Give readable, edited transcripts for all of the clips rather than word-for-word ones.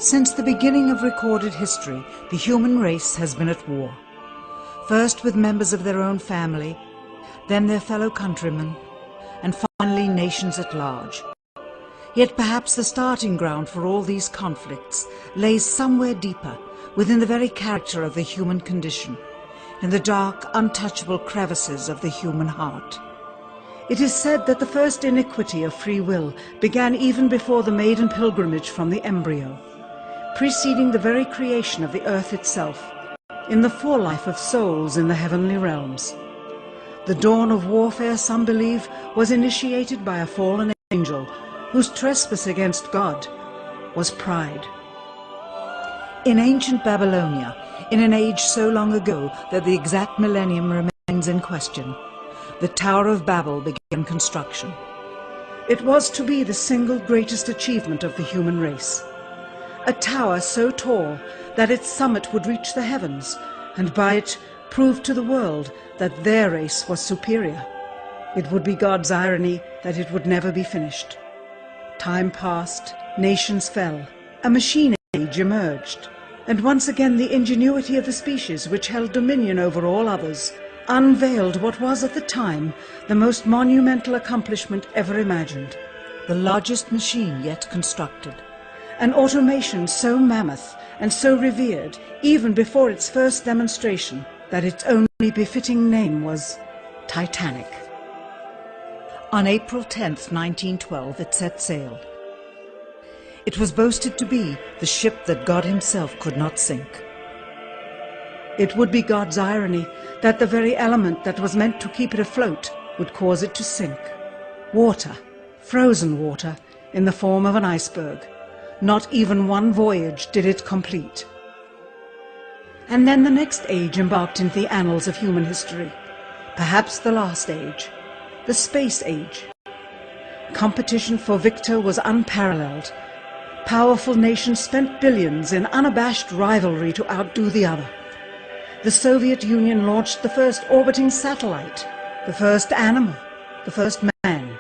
Since the beginning of recorded history, the human race has been at war. First with members of their own family, then their fellow countrymen, and finally nations at large. Yet perhaps the starting ground for all these conflicts lays somewhere deeper, within the very character of the human condition, in the dark, untouchable crevices of the human heart. It is said that the first iniquity of free will began even before the maiden pilgrimage from the embryo, preceding the very creation of the earth itself, in the forelife of souls in the heavenly realms. The dawn of warfare, some believe, was initiated by a fallen angel whose trespass against God was pride. In ancient Babylonia, in an age so long ago that the exact millennium remains in question, the Tower of Babel began construction. It was to be the single greatest achievement of the human race. A tower so tall that its summit would reach the heavens, and by it prove to the world that their race was superior. It would be God's irony that it would never be finished. Time passed, nations fell, a machine age emerged, and once again the ingenuity of the species which held dominion over all others unveiled what was at the time the most monumental accomplishment ever imagined, the largest machine yet constructed. An automation so mammoth and so revered, even before its first demonstration, that its only befitting name was Titanic. On April 10th, 1912, it set sail. It was boasted to be the ship that God himself could not sink. It would be God's irony that the very element that was meant to keep it afloat would cause it to sink. Water, frozen water, in the form of an iceberg. Not even one voyage did it complete. And then the next age embarked into the annals of human history, perhaps the last age, the space age. Competition for victor was unparalleled. Powerful nations spent billions in unabashed rivalry to outdo the other. The Soviet Union launched the first orbiting satellite, the first animal, the first man.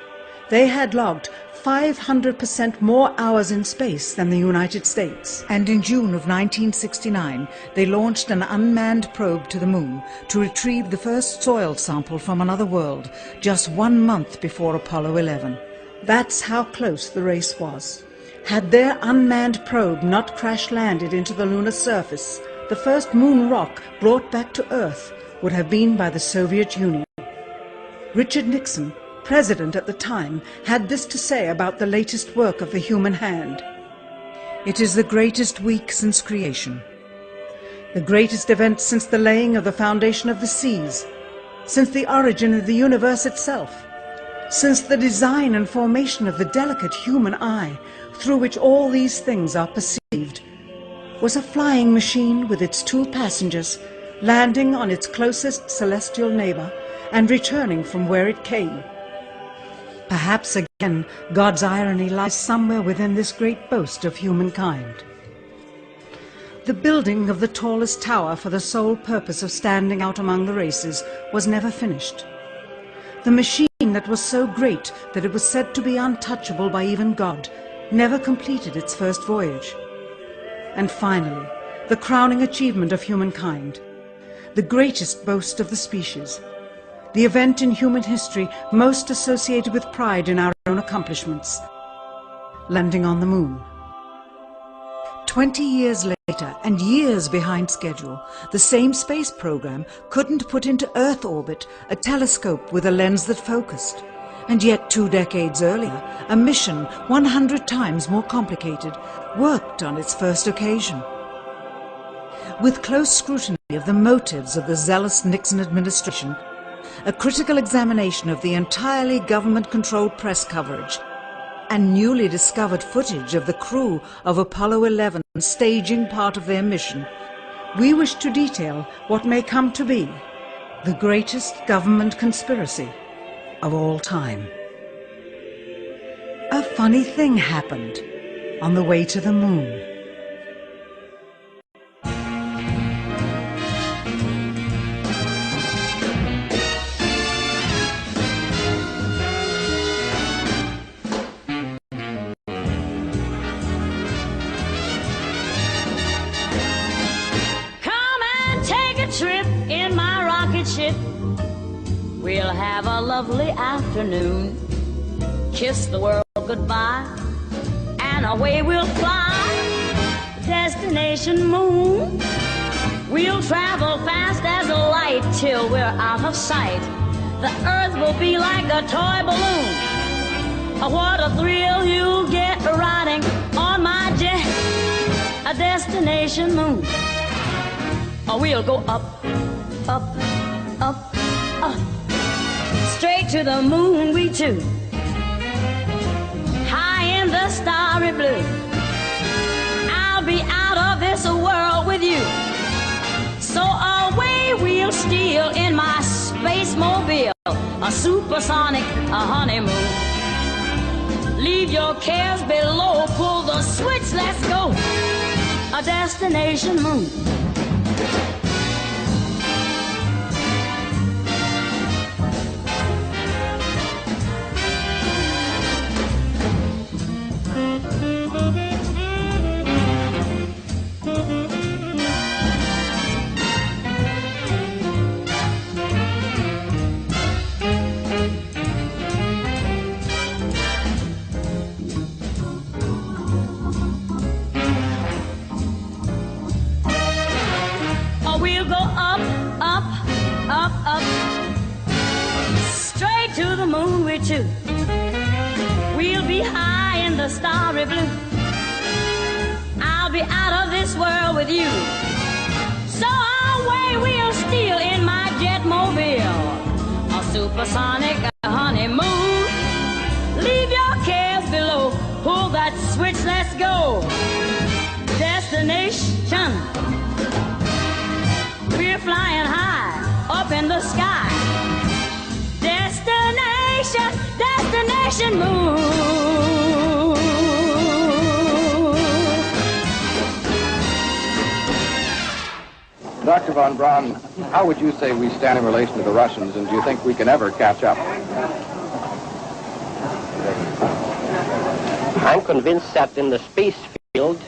They had logged 500% more hours in space than the United States. And in June of 1969, they launched an unmanned probe to the moon to retrieve the first soil sample from another world, just 1 month before Apollo 11. That's how close the race was. Had their unmanned probe not crash-landed into the lunar surface, the first moon rock brought back to Earth would have been by the Soviet Union. Richard Nixon, president at the time, had this to say about the latest work of the human hand. It is the greatest week since creation, the greatest event since the laying of the foundation of the seas, since the origin of the universe itself, since the design and formation of the delicate human eye through which all these things are perceived, was a flying machine with its 2 passengers landing on its closest celestial neighbor and returning from where it came. Perhaps again God's irony lies somewhere within this great boast of humankind. The building of the tallest tower for the sole purpose of standing out among the races was never finished. The machine that was so great that it was said to be untouchable by even God never completed its first voyage. And finally, the crowning achievement of humankind, the greatest boast of the species, the event in human history most associated with pride in our own accomplishments, landing on the moon. 20 years later, and years behind schedule, the same space program couldn't put into Earth orbit a telescope with a lens that focused. And yet 2 decades earlier, a mission 100 times more complicated worked on its first occasion. With close scrutiny of the motives of the zealous Nixon administration, a critical examination of the entirely government-controlled press coverage, and newly discovered footage of the crew of Apollo 11 staging part of their mission, we wish to detail what may come to be the greatest government conspiracy of all time. A funny thing happened on the way to the moon. it. We'll have a lovely afternoon, kiss the world goodbye, and away we'll fly. Destination moon. We'll travel fast as a light till we're out of sight. The earth will be like a toy balloon. Oh, what a thrill you'll get riding on my jet. A destination moon. Oh, we'll go up, up, up, up. Straight to the moon we two. High in the starry blue. I'll be out of this world with you. So away we'll steal in my space mobile, a supersonic, a honeymoon. Leave your cares below, pull the switch, let's go. A destination moon. To the moon we two. We'll be high in the starry blue. I'll be out of this world with you. So away we'll steal in my jetmobile, a supersonic honeymoon. Leave your cares below, pull that switch, let's go. Destination. We're flying high up in the sky. Destination, destination moon. Dr. von Braun, how would you say we stand in relation to the Russians, and do you think we can ever catch up? I'm convinced that in the space field,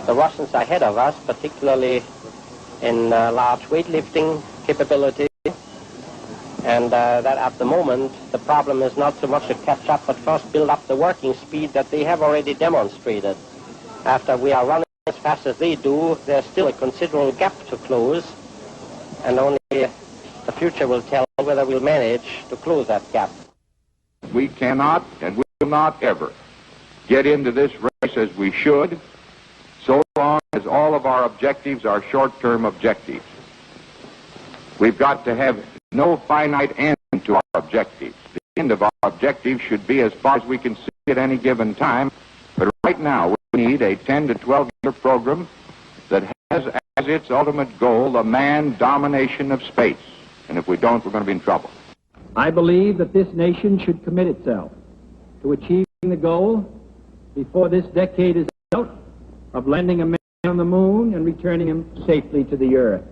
the Russians are ahead of us, particularly in large weightlifting capability. And that at the moment, the problem is not so much to catch up, but first build up the working speed that they have already demonstrated. After we are running as fast as they do, there's still a considerable gap to close, and only the future will tell whether we'll manage to close that gap. We cannot and will not ever get into this race as we should, so long as all of our objectives are short-term objectives. We've got to have no finite end to our objectives. The end of our objectives should be as far as we can see at any given time. But right now, we need a 10 to 12-year program that has as its ultimate goal the manned domination of space. And if we don't, we're going to be in trouble. I believe that this nation should commit itself to achieving the goal before this decade is out of landing a man on the moon and returning him safely to the earth.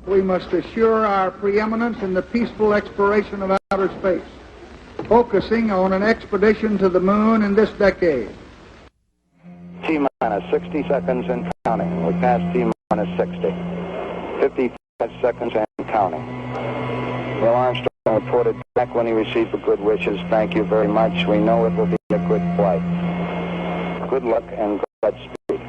We must assure our preeminence in the peaceful exploration of outer space, focusing on an expedition to the moon in this decade. T-minus 60 seconds and counting. We passed T-minus 60. 55 seconds and counting. Neil Armstrong reported back when he received the good wishes. Thank you very much. We know it will be a good flight. Good luck and Godspeed.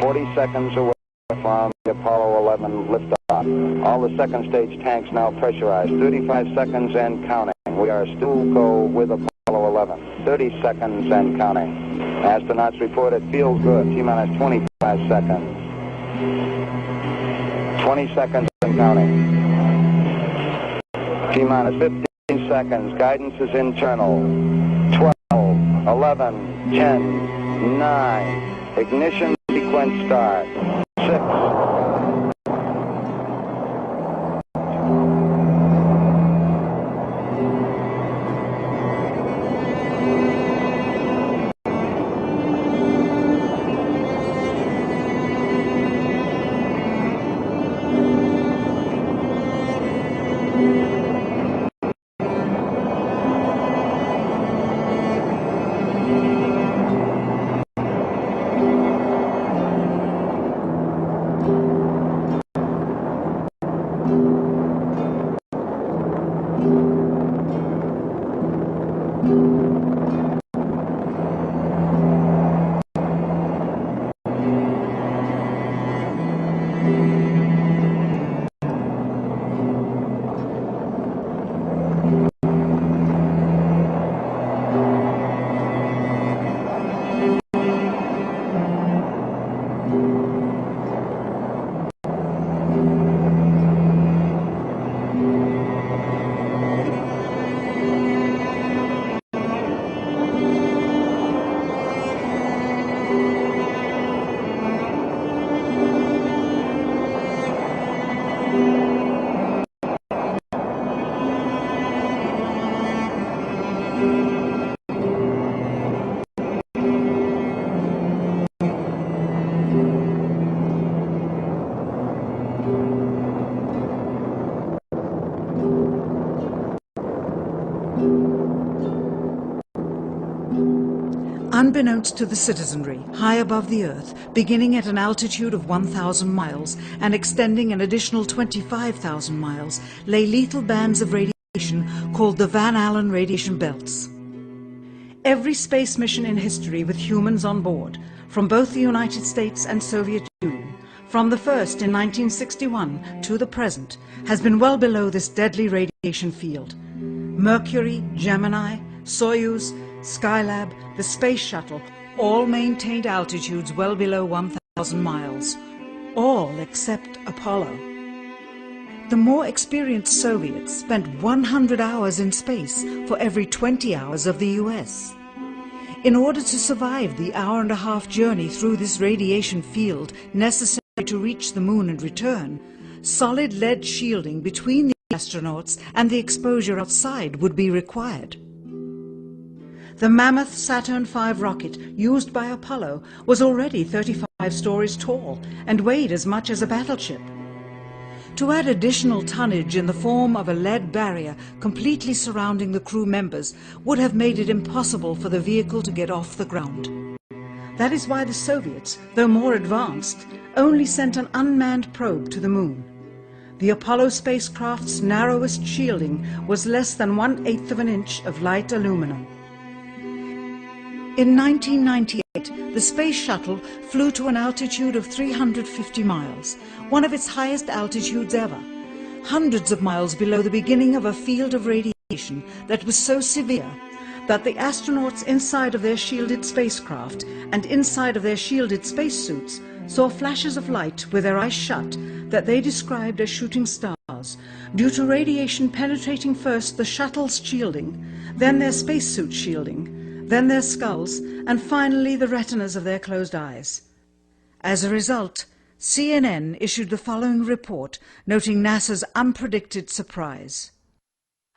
40 seconds away from the Apollo 11 liftoff. All the second stage tanks now pressurized. 35 seconds and counting. We are still go with Apollo 11. 30 seconds and counting. Astronauts report it feels good. T-minus 25 seconds. 20 seconds and counting. T-minus 15 seconds. Guidance is internal. 12, 11, 10, 9. Ignition sequence start. 6. Unbeknownst to the citizenry, high above the Earth, beginning at an altitude of 1,000 miles and extending an additional 25,000 miles, lay lethal bands of radiation called the Van Allen radiation belts. Every space mission in history with humans on board, from both the United States and Soviet Union, from the first in 1961 to the present, has been well below this deadly radiation field. Mercury, Gemini, Soyuz, Skylab, the Space Shuttle, all maintained altitudes well below 1,000 miles. All except Apollo. The more experienced Soviets spent 100 hours in space for every 20 hours of the US. In order to survive the hour-and-a-half journey through this radiation field necessary to reach the moon and return, solid lead shielding between the astronauts and the exposure outside would be required. The mammoth Saturn V rocket used by Apollo was already 35 stories tall and weighed as much as a battleship. To add additional tonnage in the form of a lead barrier completely surrounding the crew members would have made it impossible for the vehicle to get off the ground. That is why the Soviets, though more advanced, only sent an unmanned probe to the moon. The Apollo spacecraft's narrowest shielding was less than 1/8 of an inch of light aluminum. In 1998, the Space Shuttle flew to an altitude of 350 miles, one of its highest altitudes ever, hundreds of miles below the beginning of a field of radiation that was so severe that the astronauts inside of their shielded spacecraft and inside of their shielded spacesuits saw flashes of light with their eyes shut that they described as shooting stars, due to radiation penetrating first the shuttle's shielding, then their spacesuit shielding, then their skulls, and finally the retinas of their closed eyes. As a result, CNN issued the following report noting NASA's unpredicted surprise.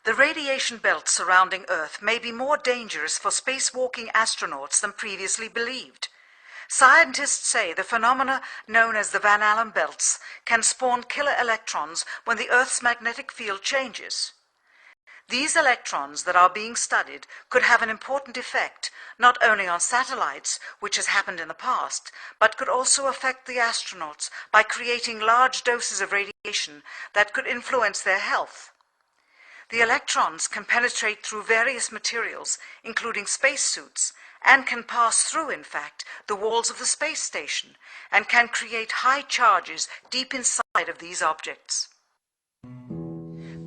The radiation belt surrounding Earth may be more dangerous for spacewalking astronauts than previously believed. Scientists say the phenomena known as the Van Allen belts can spawn killer electrons when the Earth's magnetic field changes. These electrons that are being studied could have an important effect, not only on satellites, which has happened in the past, but could also affect the astronauts by creating large doses of radiation that could influence their health. The electrons can penetrate through various materials, including spacesuits, and can pass through, in fact, the walls of the space station, and can create high charges deep inside of these objects.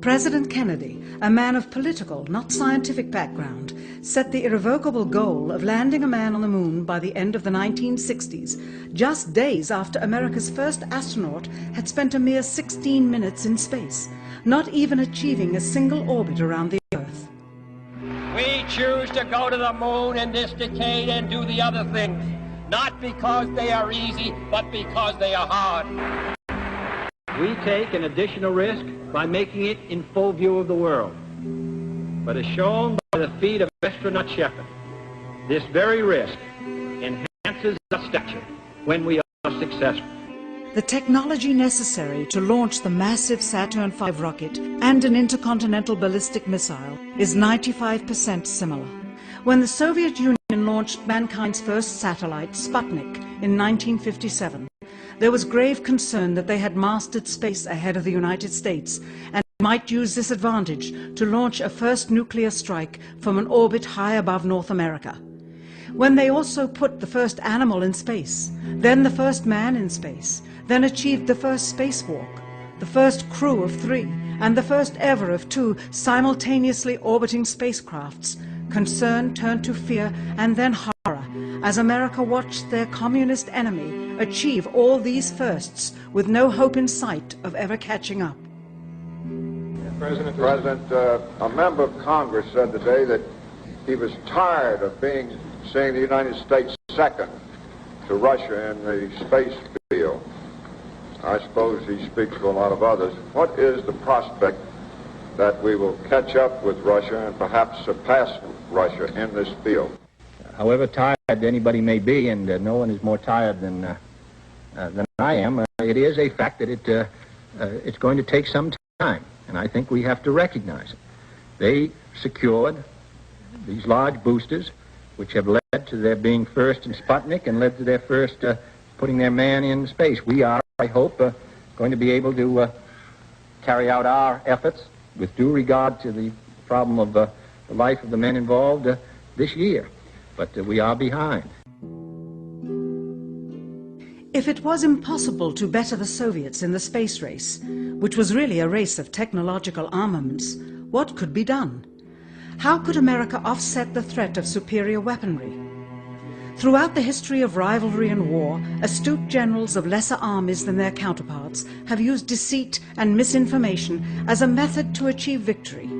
President Kennedy, a man of political, not scientific background, set the irrevocable goal of landing a man on the moon by the end of the 1960s, just days after America's first astronaut had spent a mere 16 minutes in space, not even achieving a single orbit around the Earth. We choose to go to the moon in this decade and do the other things, not because they are easy, but because they are hard. We take an additional risk by making it in full view of the world. But as shown by the feat of astronaut Shepard, this very risk enhances our stature when we are successful. The technology necessary to launch the massive Saturn V rocket and an intercontinental ballistic missile is 95% similar. When the Soviet Union launched mankind's first satellite, Sputnik, in 1957, there was grave concern that they had mastered space ahead of the United States and might use this advantage to launch a first nuclear strike from an orbit high above North America. When they also put the first animal in space, then the first man in space, then achieved the first spacewalk, the first crew of 3, and the first ever of 2 simultaneously orbiting spacecrafts, concern turned to fear and then horror as America watched their communist enemy achieve all these firsts with no hope in sight of ever catching up. President, a member of Congress said today that he was tired of seeing the United States second to Russia in the space field. I suppose he speaks for a lot of others. What is the prospect that we will catch up with Russia and perhaps surpass Russia in this field? However tired anybody may be, and no one is more tired than I am, it is a fact that it's going to take some time, and I think we have to recognize it. They secured these large boosters, which have led to their being first in Sputnik and led to their first putting their man in space. We are, I hope, going to be able to carry out our efforts with due regard to the problem of the life of the men involved this year. But we are behind. If it was impossible to better the Soviets in the space race, which was really a race of technological armaments, what could be done? How could America offset the threat of superior weaponry? Throughout the history of rivalry and war, astute generals of lesser armies than their counterparts have used deceit and misinformation as a method to achieve victory.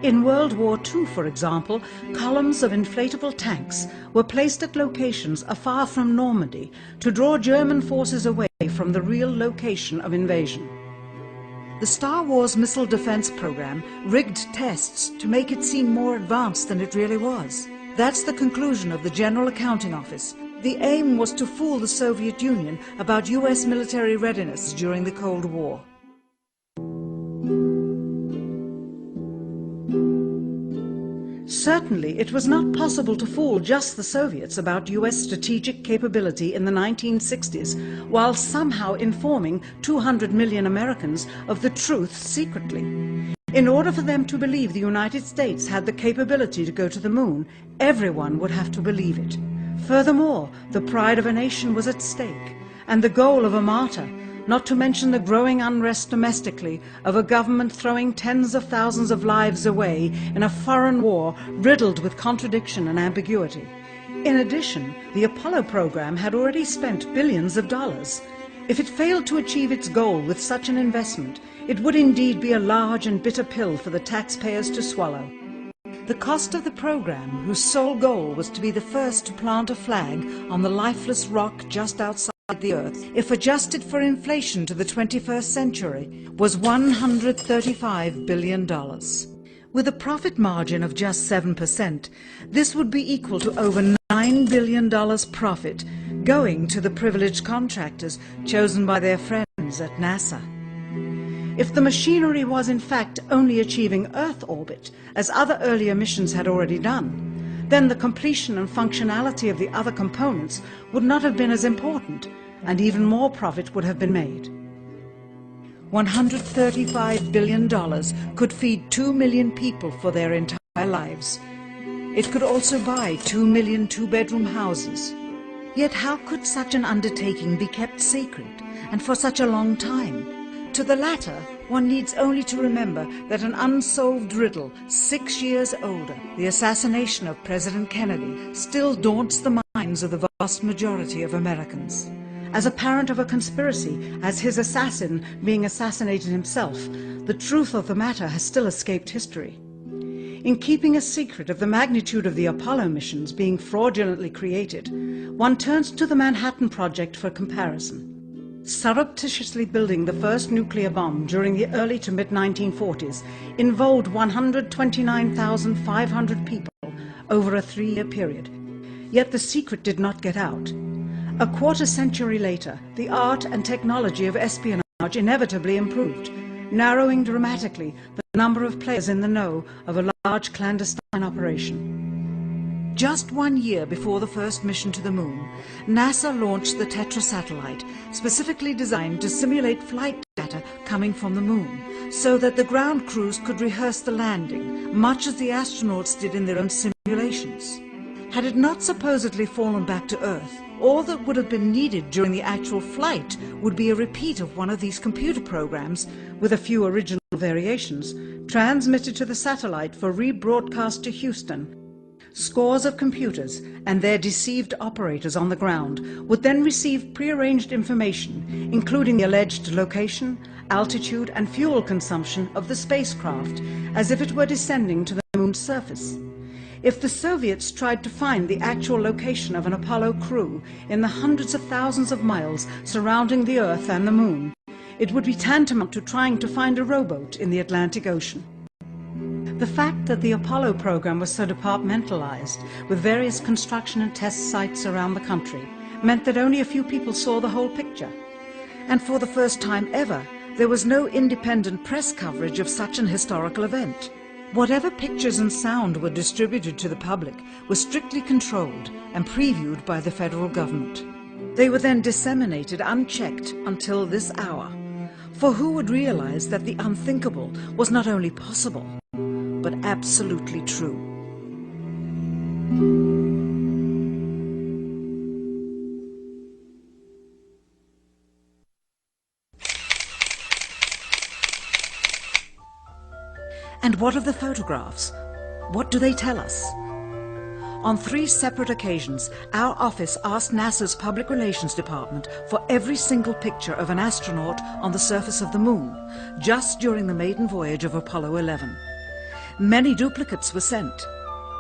In World War II, for example, columns of inflatable tanks were placed at locations afar from Normandy to draw German forces away from the real location of invasion. The Star Wars missile defense program rigged tests to make it seem more advanced than it really was. That's the conclusion of the General Accounting Office. The aim was to fool the Soviet Union about US military readiness during the Cold War. Certainly, it was not possible to fool just the Soviets about US strategic capability in the 1960s, while somehow informing 200 million Americans of the truth secretly. In order for them to believe the United States had the capability to go to the moon, everyone would have to believe it. Furthermore, the pride of a nation was at stake, and the goal of a martyr, not to mention the growing unrest domestically of a government throwing tens of thousands of lives away in a foreign war riddled with contradiction and ambiguity. In addition, the Apollo program had already spent billions of dollars. If it failed to achieve its goal with such an investment, it would indeed be a large and bitter pill for the taxpayers to swallow. The cost of the program, whose sole goal was to be the first to plant a flag on the lifeless rock just outside the Earth, if adjusted for inflation to the 21st century, was $135 billion. With a profit margin of just 7%, this would be equal to over $9 billion profit going to the privileged contractors chosen by their friends at NASA. If the machinery was in fact only achieving Earth orbit, as other earlier missions had already done, then the completion and functionality of the other components would not have been as important, and even more profit would have been made. $135 billion could feed 2 million people for their entire lives. It could also buy 2 million two-bedroom houses. Yet how could such an undertaking be kept secret, and for such a long time? To the latter, one needs only to remember that an unsolved riddle 6 years older, the assassination of President Kennedy, still daunts the minds of the vast majority of Americans. As a parent of a conspiracy, as his assassin being assassinated himself, the truth of the matter has still escaped history. In keeping a secret of the magnitude of the Apollo missions being fraudulently created, one turns to the Manhattan Project for comparison. Surreptitiously building the first nuclear bomb during the early to mid-1940s involved 129,500 people over a 3-year period. Yet the secret did not get out. A quarter century later, the art and technology of espionage inevitably improved, narrowing dramatically the number of players in the know of a large clandestine operation. Just 1 year before the first mission to the moon, NASA launched the Tetra satellite, specifically designed to simulate flight data coming from the moon, so that the ground crews could rehearse the landing, much as the astronauts did in their own simulations. Had it not supposedly fallen back to Earth, all that would have been needed during the actual flight would be a repeat of one of these computer programs, with a few original variations, transmitted to the satellite for rebroadcast to Houston. Scores of computers and their deceived operators on the ground would then receive prearranged information, including the alleged location, altitude and fuel consumption of the spacecraft, as if it were descending to the moon's surface. If the Soviets tried to find the actual location of an Apollo crew in the hundreds of thousands of miles surrounding the Earth and the moon, it would be tantamount to trying to find a rowboat in the Atlantic Ocean. The fact that the Apollo program was so departmentalized, with various construction and test sites around the country, meant that only a few people saw the whole picture. And for the first time ever, there was no independent press coverage of such an historical event. Whatever pictures and sound were distributed to the public were strictly controlled and previewed by the federal government. They were then disseminated unchecked until this hour. For who would realize that the unthinkable was not only possible, but absolutely true? And what of the photographs? What do they tell us? On 3 separate occasions, our office asked NASA's Public Relations Department for every single picture of an astronaut on the surface of the moon, just during the maiden voyage of Apollo 11. Many duplicates were sent.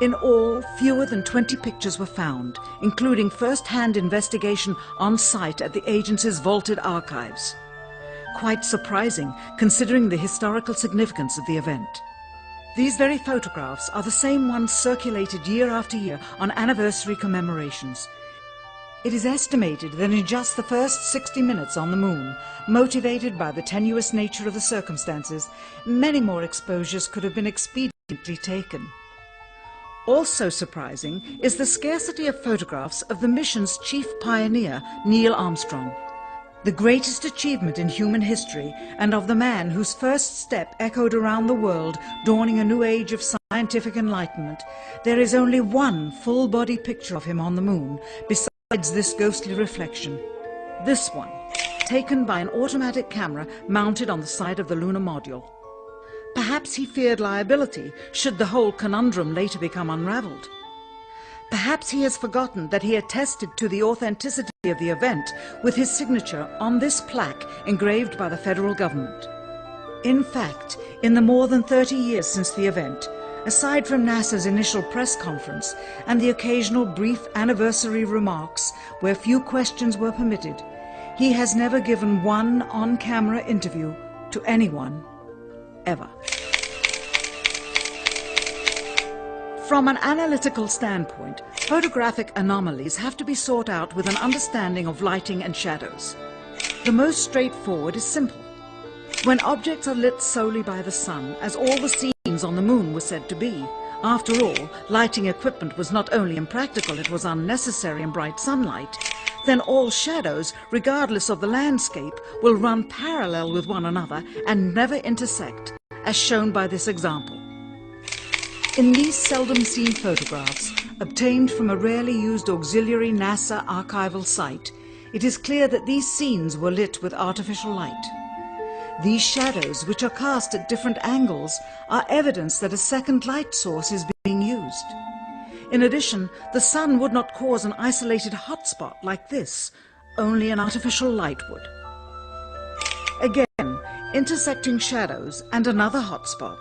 In all, fewer than 20 pictures were found, including first-hand investigation on site at the agency's vaulted archives. Quite surprising, considering the historical significance of the event. These very photographs are the same ones circulated year after year on anniversary commemorations. It is estimated that in just the first 60 minutes on the moon, motivated by the tenuous nature of the circumstances, many more exposures could have been expediently taken. Also surprising is the scarcity of photographs of the mission's chief pioneer, Neil Armstrong. The greatest achievement in human history, and of the man whose first step echoed around the world, dawning a new age of scientific enlightenment, there is only one full-body picture of him on the moon, besides this ghostly reflection. This one, taken by an automatic camera mounted on the side of the lunar module. Perhaps he feared liability, should the whole conundrum later become unraveled. Perhaps he has forgotten that he attested to the authenticity of the event with his signature on this plaque engraved by the federal government. In fact, in the more than 30 years since the event, aside from NASA's initial press conference and the occasional brief anniversary remarks where few questions were permitted, he has never given one on-camera interview to anyone, ever. From an analytical standpoint, photographic anomalies have to be sought out with an understanding of lighting and shadows. The most straightforward is simple. When objects are lit solely by the sun, as all the scenes on the moon were said to be, after all, lighting equipment was not only impractical, it was unnecessary in bright sunlight, then all shadows, regardless of the landscape, will run parallel with one another and never intersect, as shown by this example. In these seldom-seen photographs, obtained from a rarely used auxiliary NASA archival site, it is clear that these scenes were lit with artificial light. These shadows, which are cast at different angles, are evidence that a second light source is being used. In addition, the sun would not cause an isolated hotspot like this, only an artificial light would. Again, intersecting shadows and another hotspot.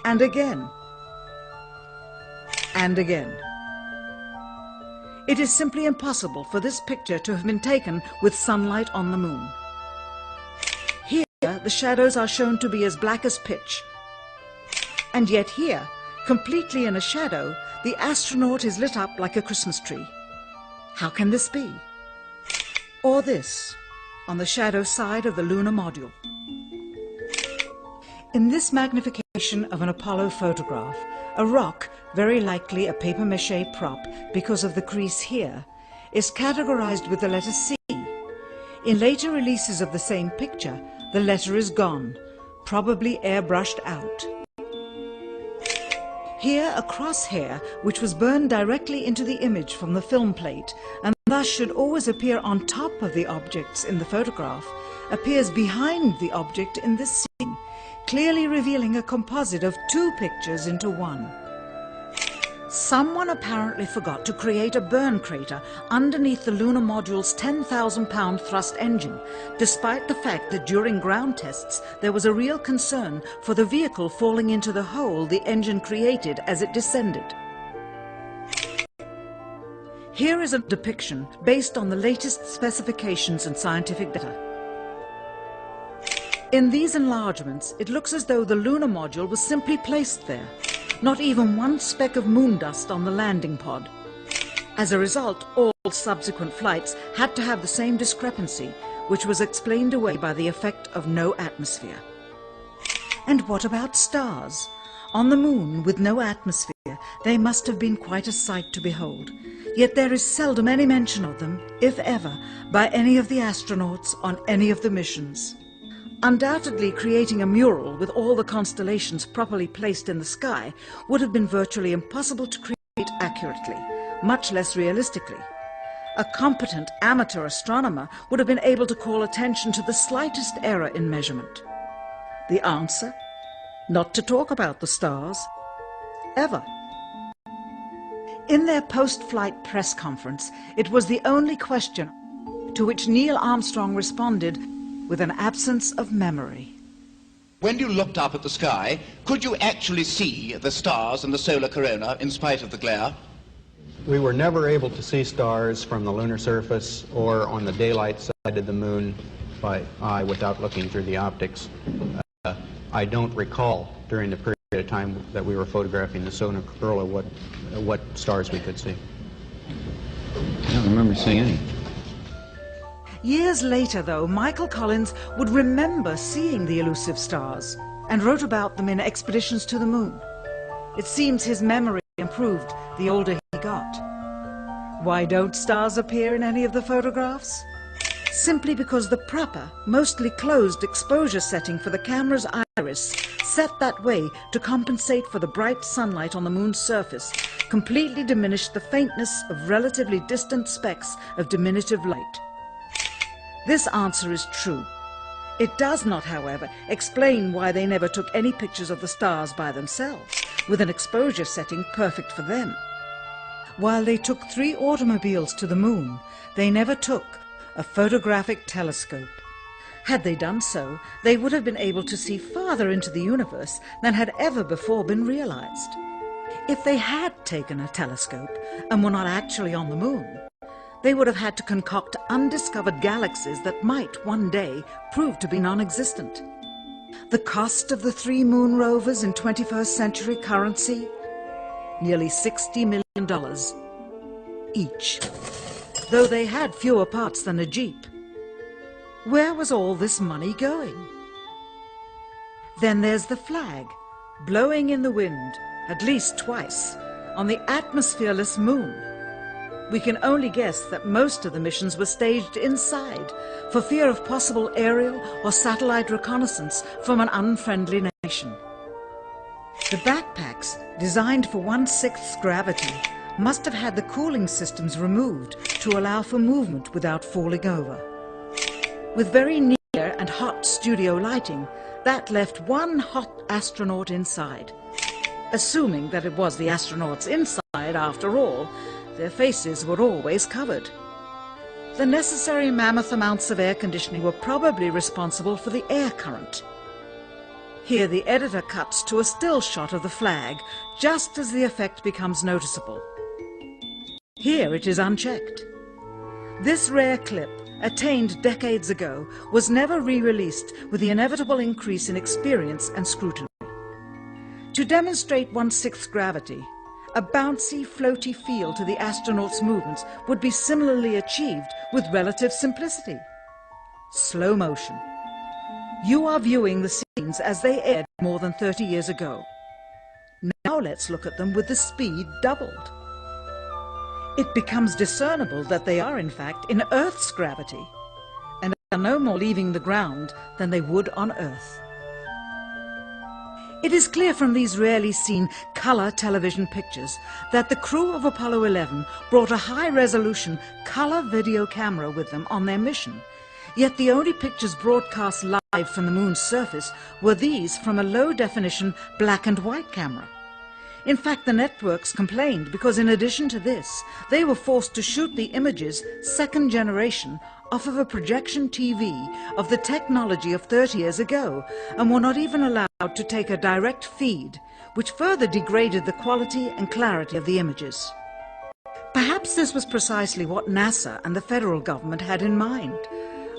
And again. And again. It is simply impossible for this picture to have been taken with sunlight on the moon. Here, the shadows are shown to be as black as pitch. And yet here, completely in a shadow, the astronaut is lit up like a Christmas tree. How can this be? Or this, on the shadow side of the lunar module. In this magnification of an Apollo photograph, a rock, very likely a papier-mâché prop because of the crease here, is categorized with the letter C. In later releases of the same picture, the letter is gone, probably airbrushed out. Here, a crosshair, which was burned directly into the image from the film plate, and thus should always appear on top of the objects in the photograph, appears behind the object in this scene, clearly revealing a composite of 2 pictures into one. Someone apparently forgot to create a burn crater underneath the lunar module's 10,000-pound thrust engine, despite the fact that during ground tests there was a real concern for the vehicle falling into the hole the engine created as it descended. Here is a depiction based on the latest specifications and scientific data. In these enlargements, it looks as though the lunar module was simply placed there, not even one speck of moon dust on the landing pod. As a result, all subsequent flights had to have the same discrepancy, which was explained away by the effect of no atmosphere. And what about stars? On the moon, with no atmosphere, they must have been quite a sight to behold. Yet there is seldom any mention of them, if ever, by any of the astronauts on any of the missions. Undoubtedly, creating a mural with all the constellations properly placed in the sky would have been virtually impossible to create accurately, much less realistically. A competent amateur astronomer would have been able to call attention to the slightest error in measurement. The answer? Not to talk about the stars. Ever. In their post-flight press conference, it was the only question to which Neil Armstrong responded with an absence of memory. When you looked up at the sky, could you actually see the stars and the solar corona in spite of the glare? We were never able to see stars from the lunar surface or on the daylight side of the moon by eye without looking through the optics. I don't recall during the period of time that we were photographing the solar corona what stars we could see. I don't remember seeing any. Years later, though, Michael Collins would remember seeing the elusive stars and wrote about them in Expeditions to the Moon. It seems his memory improved the older he got. Why don't stars appear in any of the photographs? Simply because the proper, mostly closed exposure setting for the camera's iris, set that way to compensate for the bright sunlight on the moon's surface, completely diminished the faintness of relatively distant specks of diminutive light. This answer is true. It does not, however, explain why they never took any pictures of the stars by themselves, with an exposure setting perfect for them. While they took 3 automobiles to the moon, they never took a photographic telescope. Had they done so, they would have been able to see farther into the universe than had ever before been realized. If they had taken a telescope and were not actually on the moon, they would have had to concoct undiscovered galaxies that might one day prove to be non-existent. The cost of the 3 moon rovers in 21st century currency? Nearly $60 million each, though they had fewer parts than a Jeep. Where was all this money going? Then there's the flag, blowing in the wind, at least twice, on the atmosphereless moon. We can only guess that most of the missions were staged inside for fear of possible aerial or satellite reconnaissance from an unfriendly nation. The backpacks, designed for 1/6 gravity, must have had the cooling systems removed to allow for movement without falling over. With very near and hot studio lighting, that left one hot astronaut inside. Assuming that it was the astronauts inside after all, their faces were always covered. The necessary mammoth amounts of air conditioning were probably responsible for the air current. Here the editor cuts to a still shot of the flag, just as the effect becomes noticeable. Here it is unchecked. This rare clip, attained decades ago, was never re-released with the inevitable increase in experience and scrutiny. To demonstrate 1/6 gravity, a bouncy, floaty feel to the astronauts' movements would be similarly achieved with relative simplicity. Slow motion. You are viewing the scenes as they aired more than 30 years ago. Now let's look at them with the speed doubled. It becomes discernible that they are in fact in Earth's gravity, and are no more leaving the ground than they would on Earth. It is clear from these rarely seen color television pictures that the crew of Apollo 11 brought a high-resolution color video camera with them on their mission, yet the only pictures broadcast live from the moon's surface were these from a low-definition black and white camera. In fact, the networks complained because in addition to this, they were forced to shoot the images, second generation, off of a projection TV of the technology of 30 years ago, and were not even allowed to take a direct feed, which further degraded the quality and clarity of the images. Perhaps this was precisely what NASA and the federal government had in mind.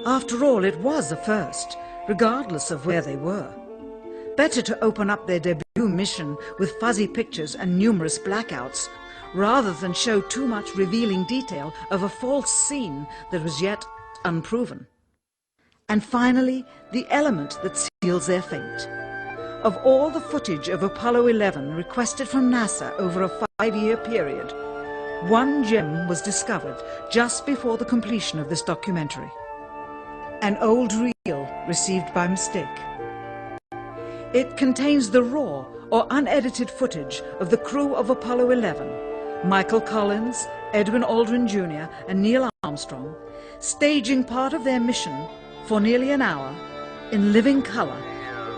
After all, it was a first, regardless of where they were. Better to open up their debut mission with fuzzy pictures and numerous blackouts, rather than show too much revealing detail of a false scene that was yet unproven. And finally, the element that seals their fate. Of all the footage of Apollo 11 requested from NASA over a 5-year period, one gem was discovered just before the completion of this documentary. An old reel received by mistake. It contains the raw or unedited footage of the crew of Apollo 11, Michael Collins, Edwin Aldrin Jr. and Neil Armstrong, staging part of their mission for nearly an hour in living color,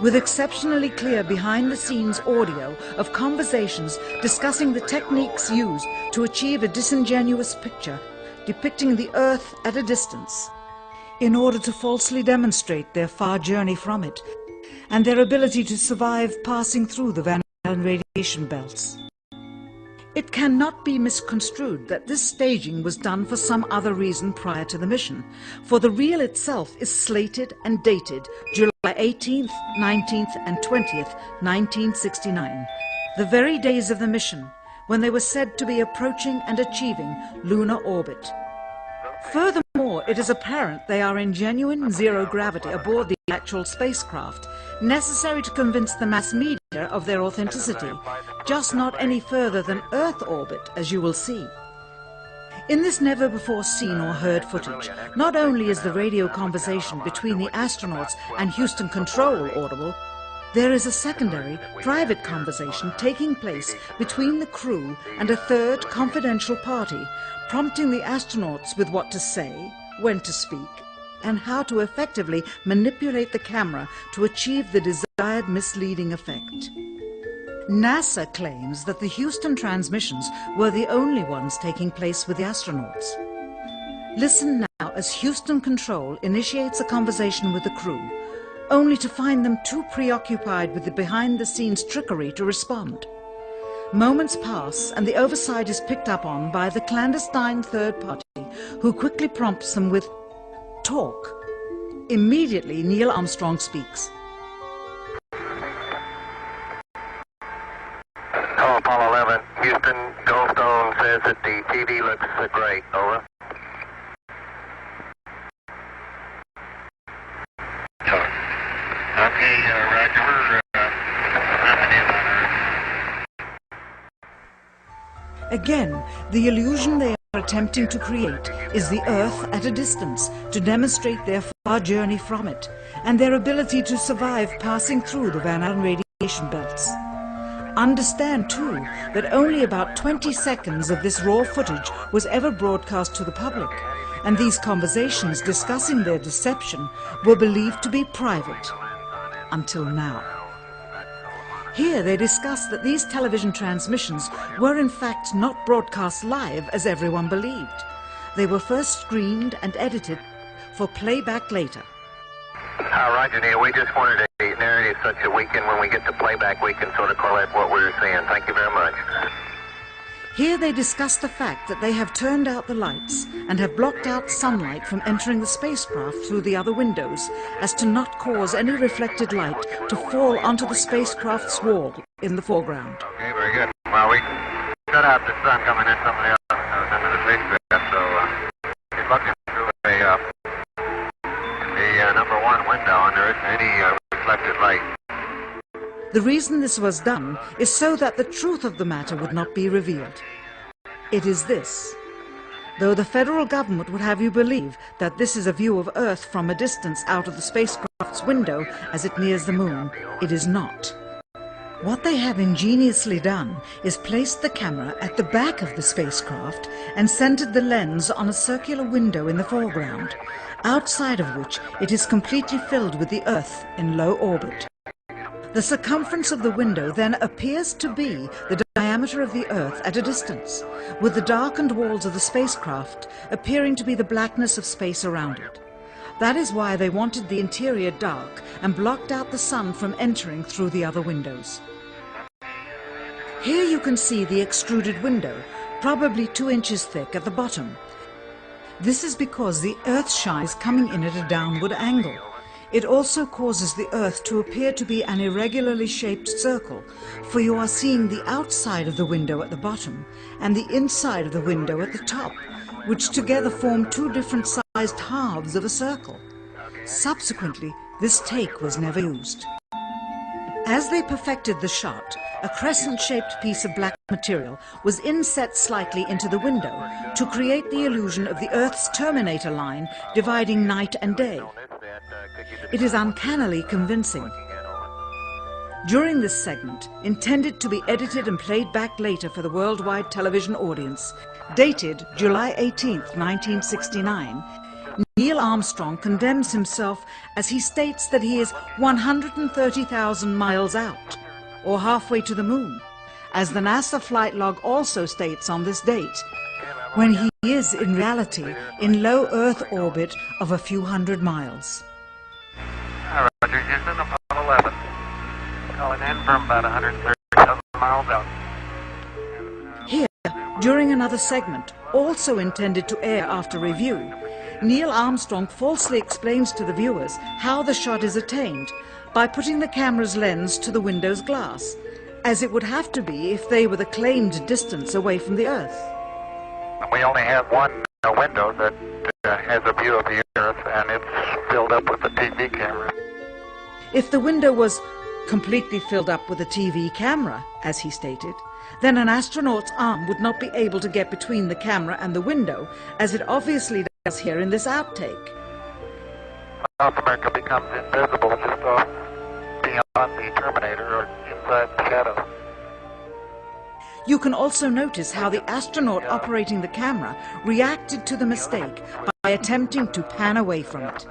with exceptionally clear behind-the-scenes audio of conversations discussing the techniques used to achieve a disingenuous picture depicting the Earth at a distance, in order to falsely demonstrate their far journey from it and their ability to survive passing through the Van Allen radiation belts. It cannot be misconstrued that this staging was done for some other reason prior to the mission, for the reel itself is slated and dated July 18th, 19th and 20th, 1969, the very days of the mission, when they were said to be approaching and achieving lunar orbit. Furthermore, it is apparent they are in genuine zero gravity aboard the actual spacecraft, necessary to convince the mass media of their authenticity, just not any further than Earth orbit, as you will see. In this never-before-seen or heard footage, not only is the radio conversation between the astronauts and Houston Control audible, there is a secondary, private conversation taking place between the crew and a third confidential party, prompting the astronauts with what to say, when to speak, and how to effectively manipulate the camera to achieve the desired misleading effect. NASA claims that the Houston transmissions were the only ones taking place with the astronauts. Listen now as Houston Control initiates a conversation with the crew, only to find them too preoccupied with the behind-the-scenes trickery to respond. Moments pass and the oversight is picked up on by the clandestine third party, who quickly prompts them with talk. Immediately, Neil Armstrong speaks. Hello, Apollo 11. Houston, Goldstone says that the TV looks great. Over. Okay, Roger. Again, the illusion they are attempting to create is the Earth at a distance to demonstrate their far journey from it and their ability to survive passing through the Van Allen radiation belts. Understand, too, that only about 20 seconds of this raw footage was ever broadcast to the public, and these conversations discussing their deception were believed to be private, until now. Here they discuss that these television transmissions were in fact not broadcast live as everyone believed. They were first screened and edited for playback later. Roger, Neil, we just wanted a narrative such that we can, when we get to playback, we can sort of correlate what we were saying. Thank you very much. Here they discuss the fact that they have turned out the lights and have blocked out sunlight from entering the spacecraft through the other windows, as to not cause any reflected light to fall onto the spacecraft's wall in the foreground. Okay, very good. Well, we cut out the sun coming in some of the into the spacecraft, so he's looking through the number one window, and there isn't any reflected light. The reason this was done is so that the truth of the matter would not be revealed. It is this. Though the federal government would have you believe that this is a view of Earth from a distance out of the spacecraft's window as it nears the moon, it is not. What they have ingeniously done is placed the camera at the back of the spacecraft and centered the lens on a circular window in the foreground, outside of which it is completely filled with the Earth in low orbit. The circumference of the window then appears to be the diameter of the Earth at a distance, with the darkened walls of the spacecraft appearing to be the blackness of space around it. That is why they wanted the interior dark and blocked out the sun from entering through the other windows. Here you can see the extruded window, probably 2 inches thick at the bottom. This is because the Earth shine is coming in at a downward angle. It also causes the Earth to appear to be an irregularly shaped circle, for you are seeing the outside of the window at the bottom and the inside of the window at the top, which together form 2 different sized halves of a circle. Subsequently, this take was never used. As they perfected the shot, a crescent-shaped piece of black material was inset slightly into the window to create the illusion of the Earth's terminator line dividing night and day. It is uncannily convincing. During this segment, intended to be edited and played back later for the worldwide television audience, dated July 18th, 1969, Neil Armstrong condemns himself as he states that he is 130,000 miles out, or halfway to the moon, as the NASA flight log also states on this date, when he is in reality in low Earth orbit of a few hundred miles. Roger, Houston, Apollo 11. Calling in from about 130,000 miles out. Here, during another segment, also intended to air after review, Neil Armstrong falsely explains to the viewers how the shot is attained by putting the camera's lens to the window's glass, as it would have to be if they were the claimed distance away from the Earth. We only have one window that has a view of the Earth, and it's filled up with the TV camera. If the window was completely filled up with a TV camera, as he stated, then an astronaut's arm would not be able to get between the camera and the window, as it obviously does here in this outtake. South America becomes invisible just off beyond the Terminator or inside the shadow. You can also notice how the astronaut operating the camera reacted to the mistake by attempting to pan away from it.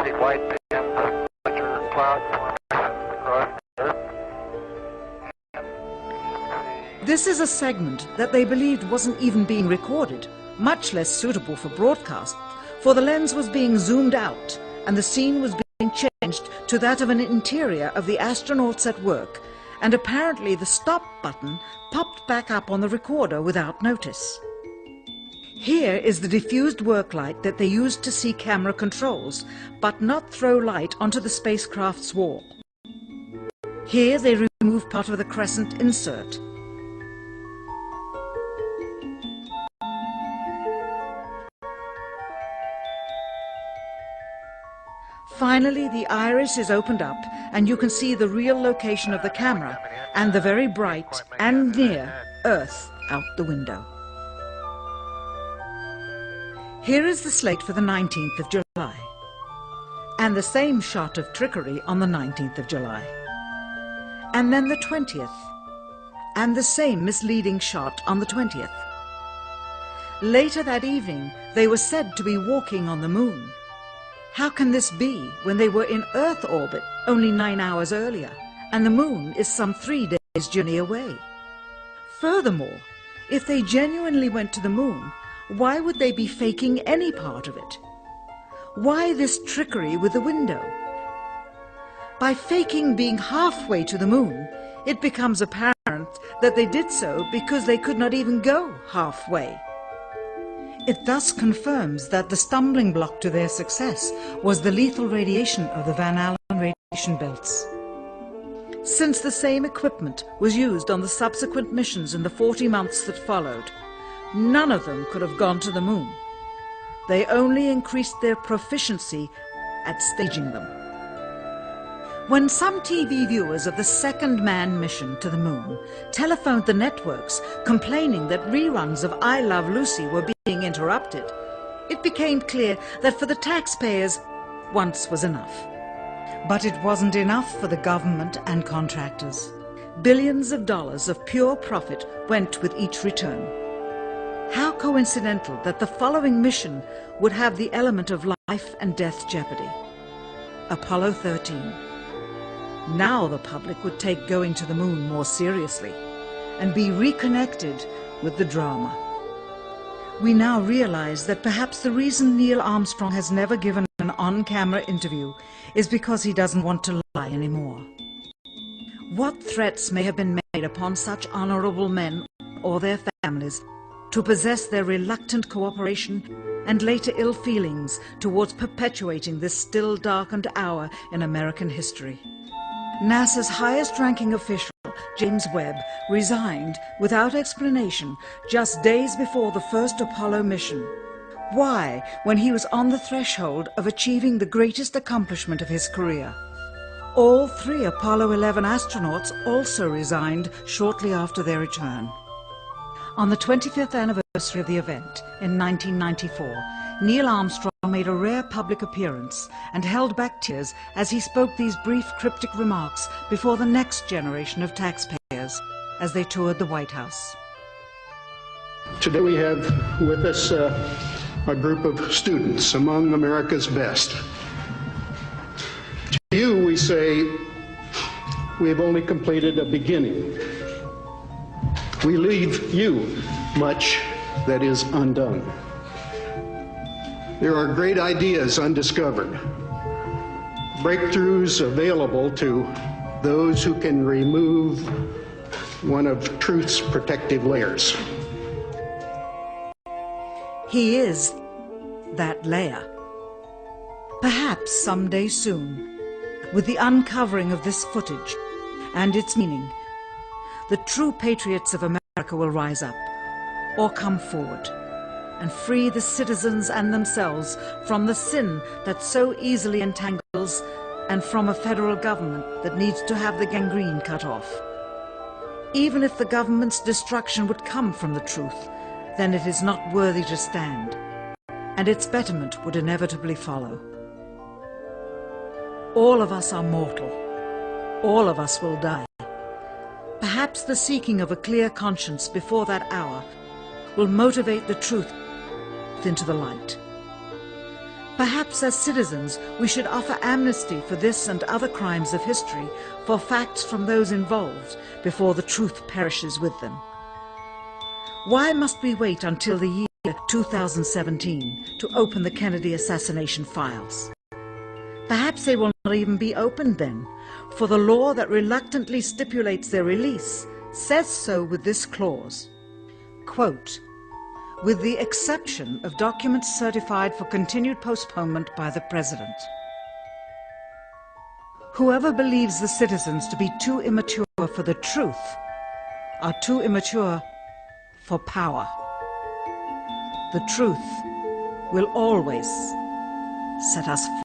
See white bands, larger cloud formations across the Earth. This is a segment that they believed wasn't even being recorded, much less suitable for broadcast, for the lens was being zoomed out and the scene was being changed to that of an interior of the astronauts at work, and apparently the stop button popped back up on the recorder without notice. Here is the diffused work light that they used to see camera controls, but not throw light onto the spacecraft's wall. Here they remove part of the crescent insert. Finally, the iris is opened up and you can see the real location of the camera and the very bright and near Earth out the window. Here is the slate for the 19th of July, and the same shot of trickery on the 19th of July, and then the 20th, and the same misleading shot on the 20th. Later that evening, they were said to be walking on the moon. How can this be when they were in Earth orbit only 9 hours earlier, and the moon is some 3 days' journey away? Furthermore, if they genuinely went to the moon, why would they be faking any part of it? Why this trickery with the window? By faking being halfway to the moon, it becomes apparent that they did so because they could not even go halfway. It thus confirms that the stumbling block to their success was the lethal radiation of the Van Allen radiation belts. Since the same equipment was used on the subsequent missions in the 40 months that followed, none of them could have gone to the moon. They only increased their proficiency at staging them. When some TV viewers of the second manned mission to the moon telephoned the networks complaining that reruns of I Love Lucy were being interrupted, it became clear that for the taxpayers, once was enough. But it wasn't enough for the government and contractors. Billions of dollars of pure profit went with each return. How coincidental that the following mission would have the element of life and death jeopardy. Apollo 13. Now the public would take going to the moon more seriously and be reconnected with the drama. We now realize that perhaps the reason Neil Armstrong has never given an on-camera interview is because he doesn't want to lie anymore. What threats may have been made upon such honorable men or their families to possess their reluctant cooperation and later ill feelings towards perpetuating this still darkened hour in American history. NASA's highest-ranking official, James Webb, resigned without explanation just days before the first Apollo mission. Why, when he was on the threshold of achieving the greatest accomplishment of his career? All 3 Apollo 11 astronauts also resigned shortly after their return. On the 25th anniversary of the event in 1994, Neil Armstrong made a rare public appearance and held back tears as he spoke these brief cryptic remarks before the next generation of taxpayers as they toured the White House. Today we have with us a group of students among America's best. To you we say, we have only completed a beginning. We leave you much that is undone. There are great ideas undiscovered, breakthroughs available to those who can remove one of truth's protective layers. He is that layer. Perhaps someday soon, with the uncovering of this footage and its meaning, the true patriots of America will rise up or come forward and free the citizens and themselves from the sin that so easily entangles and from a federal government that needs to have the gangrene cut off. Even if the government's destruction would come from the truth, then it is not worthy to stand, and its betterment would inevitably follow. All of us are mortal. All of us will die. Perhaps the seeking of a clear conscience before that hour will motivate the truth into the light. Perhaps as citizens we should offer amnesty for this and other crimes of history, for facts from those involved, before the truth perishes with them. Why must we wait until the year 2017 to open the Kennedy assassination files? Perhaps they will not even be opened then, for the law that reluctantly stipulates their release says so with this clause, quote, with the exception of documents certified for continued postponement by the President. Whoever believes the citizens to be too immature for the truth are too immature for power. The truth will always set us free.